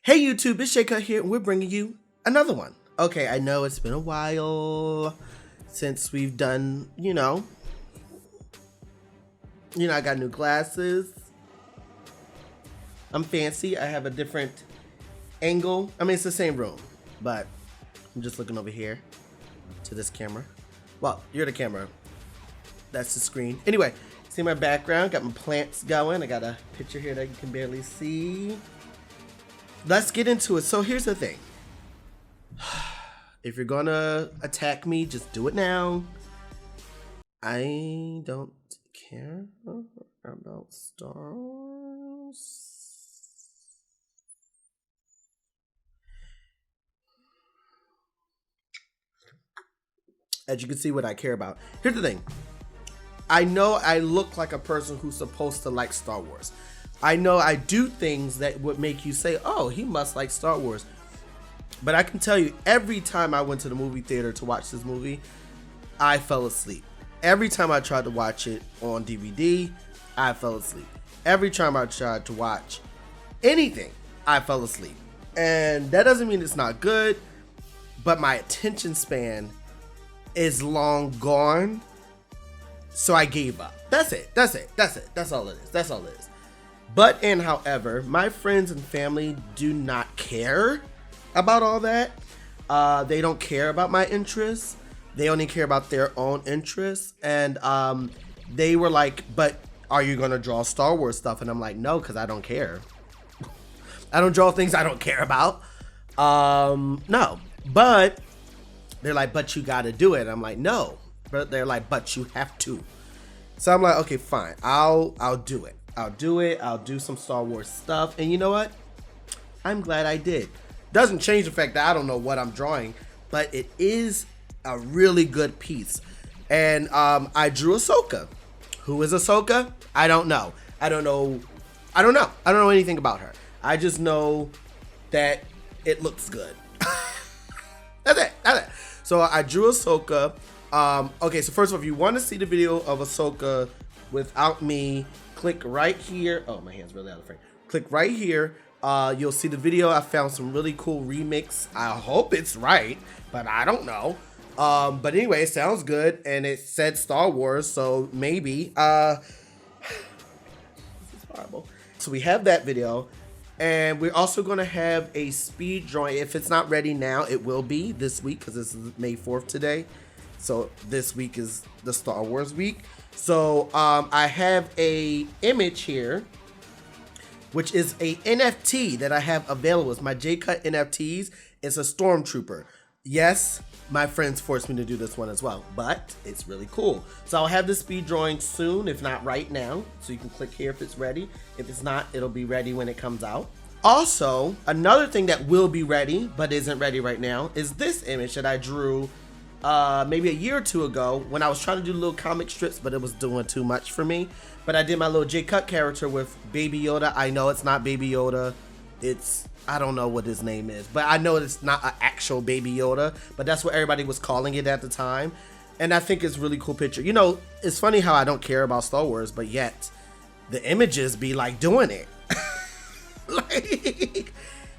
Hey YouTube, it's Cutt here, and we're bringing you another one. Okay, I know it's been a while since we've done, I got new glasses. I'm fancy. I have a different angle. I mean, it's the same room, but I'm just looking over here to this camera. Well, you're the camera. That's the screen. Anyway, see my background? Got my plants going. I got a picture here that you can barely see. Let's get into it. So here's the thing. If you're gonna attack me, just do it now. I don't care about Star Wars. As you can see what I care about. Here's the thing. I know I look like a person who's supposed to like Star Wars. I know I do things that would make you say, oh, he must like Star Wars. But I can tell you, every time I went to the movie theater to watch this movie, I fell asleep. Every time I tried to watch it on DVD, I fell asleep. Every time I tried to watch anything, I fell asleep. And that doesn't mean it's not good, but my attention span is long gone. So I gave up. That's it. That's all it is. That's all it is. But however, my friends and family do not care about all that. They don't care about my interests. They only care about their own interests. And they were like, but are you going to draw Star Wars stuff? And I'm like, no, because I don't care. I don't draw things I don't care about. No. But they're like, but you got to do it. I'm like, no. But they're like, but you have to. So I'm like, okay, fine. I'll do it. I'll do it. I'll do some Star Wars stuff. And you know what? I'm glad I did. Doesn't change the fact that I don't know what I'm drawing, but it is a really good piece. And I drew Ahsoka. Who is Ahsoka? I don't know. I don't know anything about her. I just know that it looks good. That's it. So I drew Ahsoka. Okay, so first of all, if you want to see the video of Ahsoka without me, click right here. Oh, my hand's really out of frame. Click right here. You'll see the video. I found some really cool remix. I hope it's right, but I don't know. But anyway, it sounds good, and it said Star Wars, so maybe. This is horrible. So we have that video, and we're also going to have a speed drawing. If it's not ready now, it will be this week, because this is May 4th today. So this week is the Star Wars week. So I have a image here, which is a NFT that I have available. It's my Cutt NFTs. It's a Stormtrooper. Yes, my friends forced me to do this one as well, but it's really cool. So I'll have this speed drawing soon, if not right now. So you can click here if it's ready. If it's not, it'll be ready when it comes out. Also, another thing that will be ready, but isn't ready right now, is this image that I drew maybe a year or two ago when I was trying to do little comic strips, but it was doing too much for me. But I did my little Cutt character with Baby Yoda. I know it's not Baby Yoda. I don't know what his name is, but I know it's not an actual Baby Yoda, but that's what everybody was calling it at the time. And I think it's a really cool picture. You know, it's funny how I don't care about Star Wars, but yet the images be like doing it.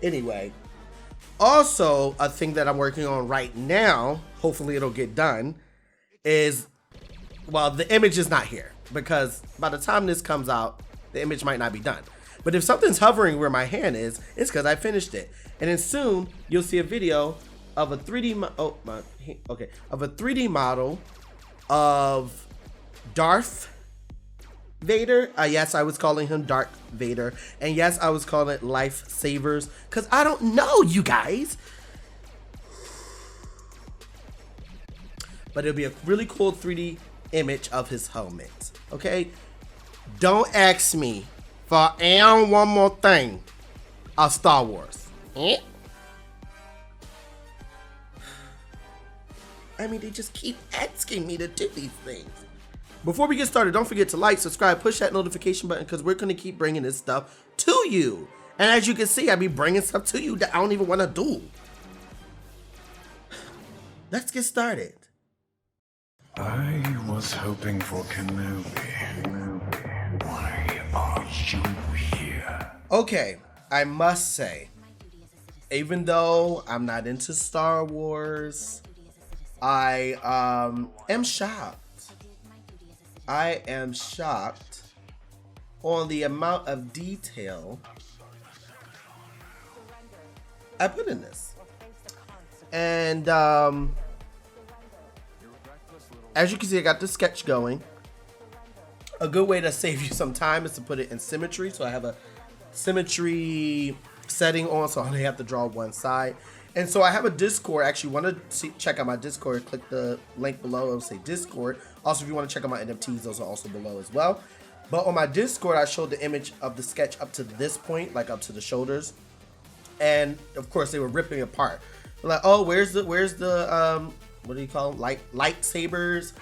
Anyway. Also, a thing that I'm working on right now, hopefully it'll get done, is, well, the image is not here because by the time this comes out, the image might not be done. But if something's hovering where my hand is, it's because I finished it. And then soon you'll see a video of a 3D of a 3D model of Darth Vader. Yes, I was calling him Dark Vader, and yes, I was calling it Lifesavers because I don't know, you guys. But it'll be a really cool 3D image of his helmet. Okay, don't ask me for one more thing of Star Wars. I mean, they just keep asking me to do these things. Before we get started, don't forget to like, subscribe, push that notification button because we're going to keep bringing this stuff to you. And as you can see, I be bringing stuff to you that I don't even want to do. Let's get started. I was hoping for Kenobi. Why are you here? Okay, I must say, even though I'm not into Star Wars, I am shocked. I am shocked on the amount of detail I put in this. And as you can see, I got the sketch going. A good way to save you some time is to put it in symmetry. So I have a symmetry setting on, so I only have to draw one side. And so I have a Discord. Actually, want to check out my Discord, click the link below. It'll say Discord. Also, if you want to check out my NFTs, those are also below as well. But on my Discord, I showed the image of the sketch up to this point, like up to the shoulders. And of course, they were ripping it apart. They're like, oh, where's the what do you call them? Lightsabers?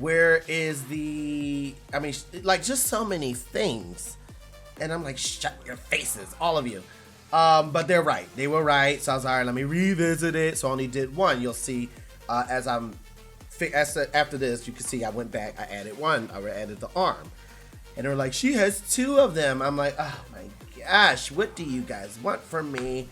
Where is the? I mean, like just so many things. And I'm like, shut your faces, all of you. But they're right. They were right. So I was like, all right, let me revisit it. So I only did one. You'll see after this, you can see I went back. I added one. I added the arm. And they're like, she has two of them. I'm like, oh my gosh, what do you guys want from me?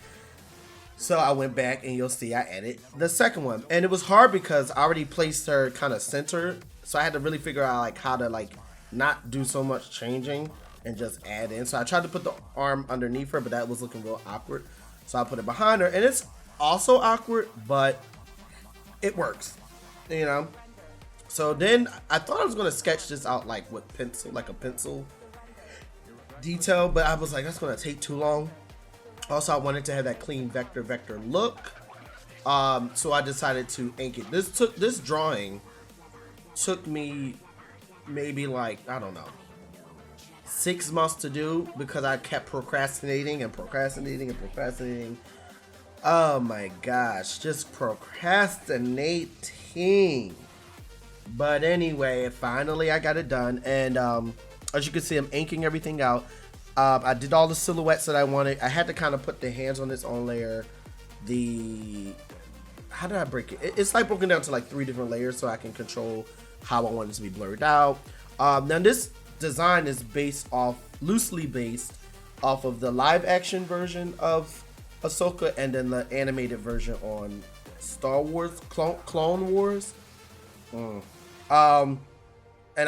So I went back and you'll see I added the second one. And it was hard because I already placed her kind of centered. So I had to really figure out like how to like not do so much changing and just add in. So I tried to put the arm underneath her, but that was looking real awkward. So I put it behind her, and it's also awkward, but it works, you know? So then I thought I was gonna sketch this out like with pencil, like a pencil detail, but I was like, that's gonna take too long. Also, I wanted to have that clean vector look. So I decided to ink it. This drawing took me maybe like, I don't know, 6 months to do because I kept procrastinating. Oh my gosh, just procrastinating. But anyway, finally I got it done. And as you can see, I'm inking everything out. I did all the silhouettes that I wanted. I had to kind of put the hands on its own layer. How did I break it? It's like broken down to like 3 different layers so I can control how I want it to be blurred out. Now this design is loosely based off of the live action version of Ahsoka and then the animated version on Star Wars, Clone Wars. And I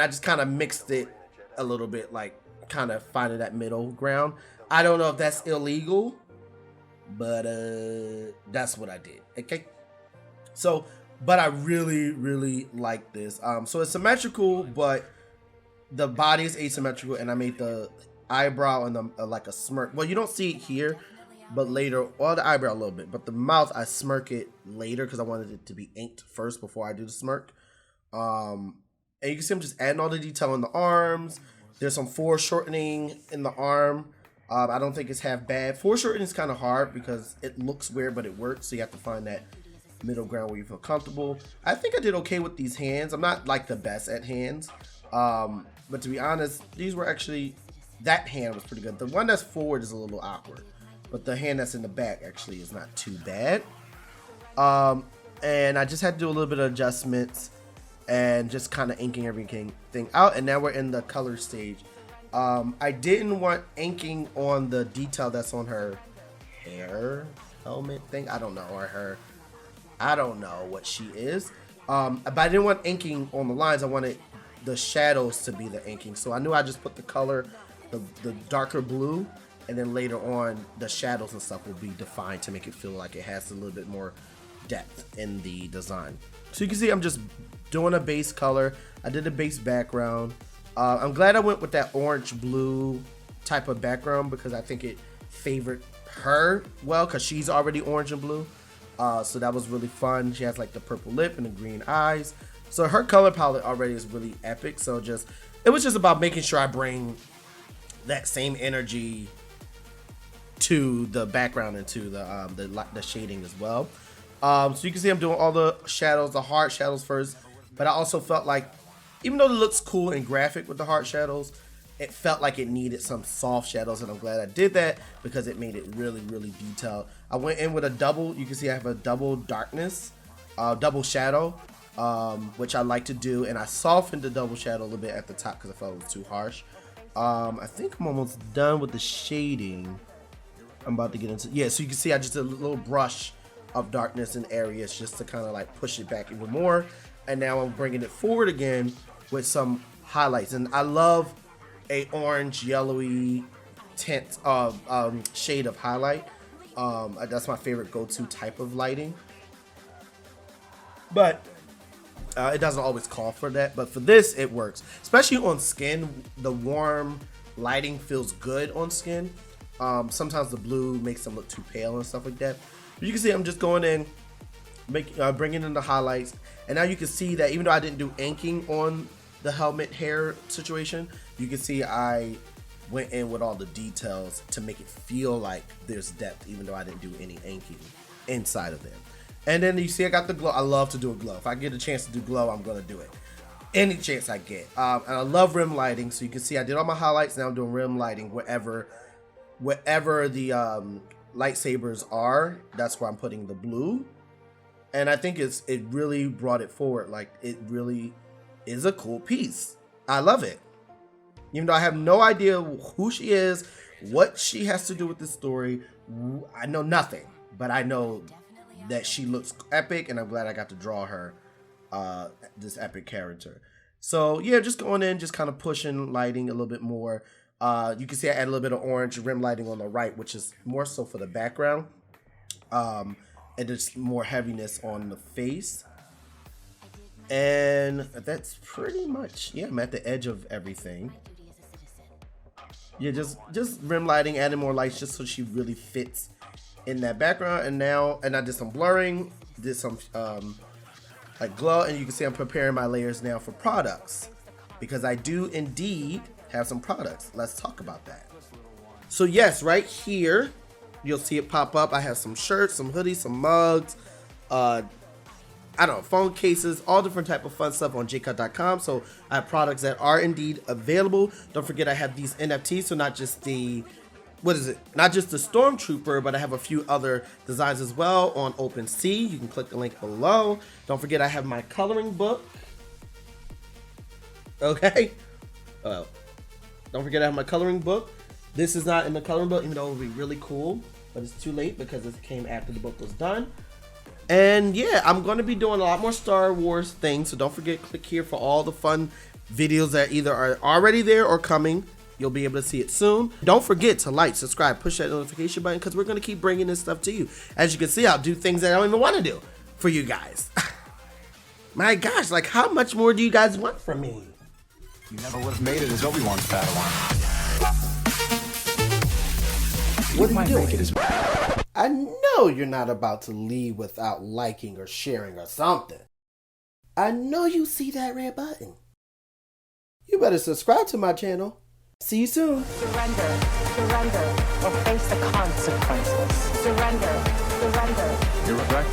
just kind of mixed it a little bit, like kind of finding that middle ground. I don't know if that's illegal, but that's what I did. Okay. So, but I really like this. So it's symmetrical, but the body is asymmetrical, and I made the eyebrow and the like a smirk. Well, you don't see it here, but later, well, the eyebrow a little bit, but the mouth I smirk it later because I wanted it to be inked first before I do the smirk. And you can see I'm just adding all the detail in the arms. There's some foreshortening in the arm. I don't think it's half bad. Foreshortening is kind of hard because it looks weird, but it works. So you have to find that middle ground where you feel comfortable. I think I did okay with these hands. I'm not like the best at hands. But to be honest, these were actually, that hand was pretty good. The one that's forward is a little awkward, but the hand that's in the back actually is not too bad. And I just had to do a little bit of adjustments and just kind of inking everything out. And now we're in the color stage. I didn't want inking on the detail that's on her hair helmet thing. I don't know, or I don't know what she is. But I didn't want inking on the lines. I wanted the shadows to be the inking. So I knew I just put the color, the darker blue, and then later on the shadows and stuff will be defined to make it feel like it has a little bit more depth in the design. So you can see I'm just doing a base color. I did a base background. I'm glad I went with that orange blue type of background because I think it favored her well because she's already orange and blue. So that was really fun. She has like the purple lip and the green eyes. So her color palette already is really epic. So it was just about making sure I bring that same energy to the background and to the shading as well. So you can see I'm doing all the shadows, the hard shadows first. But I also felt like, even though it looks cool and graphic with the hard shadows, it felt like it needed some soft shadows, and I'm glad I did that because it made it really detailed. I went in with a double, you can see I have a double darkness, double shadow, which I like to do, and I softened the double shadow a little bit at the top because I felt it was too harsh. I think I'm almost done with the shading. I'm about to get into, yeah, so you can see I just did a little brush of darkness in areas just to kind of like push it back even more. And now I'm bringing it forward again with some highlights. And I love a orange, yellowy tint of shade of highlight. That's my favorite go-to type of lighting. But it doesn't always call for that. But for this, it works. Especially on skin, the warm lighting feels good on skin. Sometimes the blue makes them look too pale and stuff like that. But you can see I'm just going in, bringing in the highlights. And now you can see that even though I didn't do inking on the helmet hair situation, you can see I went in with all the details to make it feel like there's depth, even though I didn't do any inking inside of them. And then you see I got the glow. I love to do a glow. If I get a chance to do glow, I'm going to do it. Any chance I get. And I love rim lighting. So you can see I did all my highlights. Now I'm doing rim lighting wherever the lightsabers are. That's where I'm putting the blue. And I think it really brought it forward. Like, it really is a cool piece. I love it. Even though I have no idea who she is, what she has to do with this story. I know nothing, but I know that she looks epic, and I'm glad I got to draw her, this epic character. So yeah, just going in, just kind of pushing lighting a little bit more. You can see I add a little bit of orange rim lighting on the right, which is more so for the background. And just more heaviness on the face. And that's pretty much, yeah, I'm at the edge of everything. Yeah, just rim lighting, adding more lights just so she really fits in that background. And I did some blurring, did some like glow, and you can see I'm preparing my layers now for products, because I do indeed have some products. Let's talk about that. So yes, right here you'll see it pop up. I have some shirts, some hoodies, some mugs, I don't know, phone cases, all different type of fun stuff on jcutt.com. So I have products that are indeed available. Don't forget I have these NFTs, so not just the, not just the Stormtrooper, but I have a few other designs as well on OpenSea. You can click the link below. Don't forget I have my coloring book. Okay. Don't forget I have my coloring book. This is not in the coloring book, even though it would be really cool, but it's too late because it came after the book was done. And yeah, I'm going to be doing a lot more Star Wars things, so don't forget, click here for all the fun videos that either are already there or coming. You'll be able to see it soon. Don't forget to like, subscribe, push that notification button, because we're going to keep bringing this stuff to you. As you can see, I'll do things that I don't even want to do for you guys. My gosh, like, how much more do you guys want from me? You never would have made it as Obi-Wan's Padawan. What are you doing? I know you're not about to leave without liking or sharing or something. I know you see that red button. You better subscribe to my channel. See you soon. Surrender, or face the consequences. Surrender. You're right.